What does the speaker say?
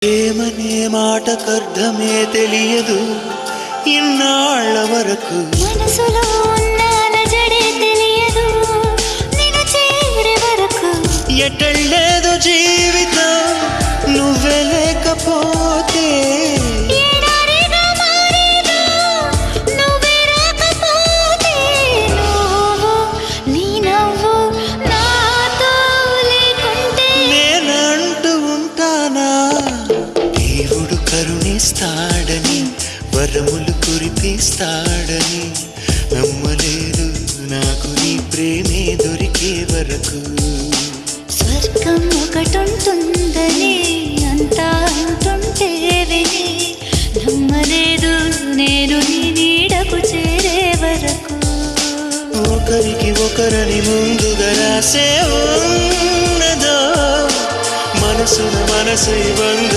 ప్రేమనే మాటకర్థమే తెలియదు ఇన్నాళ్ళ వరకు మనసులో ఉన్న అలజడే తెలియదు నిన్ను చేరే వరకు ఎటళ్ళేదో జీవితం నువ్వే లేకపోతే ఎడారిగా మారేదో నువ్వే రాకపోతే నువ్వు నీ నవ్వు నాతో లేకుంటే నేనంటూ ఉంటానా దేవుడు కరుణిస్తాడని వరములు కురిపిస్తాడని నమ్మలేదు నాకు నీ ప్రేమే దొరికే వరకు స్వర్గం ఒకటుంటుందని అంతా అంటుంటే విని నమ్మలేదు నేను నీ నీడకు చేరే వరకు ఒకరికి ఒకరని ముందుగా రాసే ఉన్నదో మనసున మనసు బంధ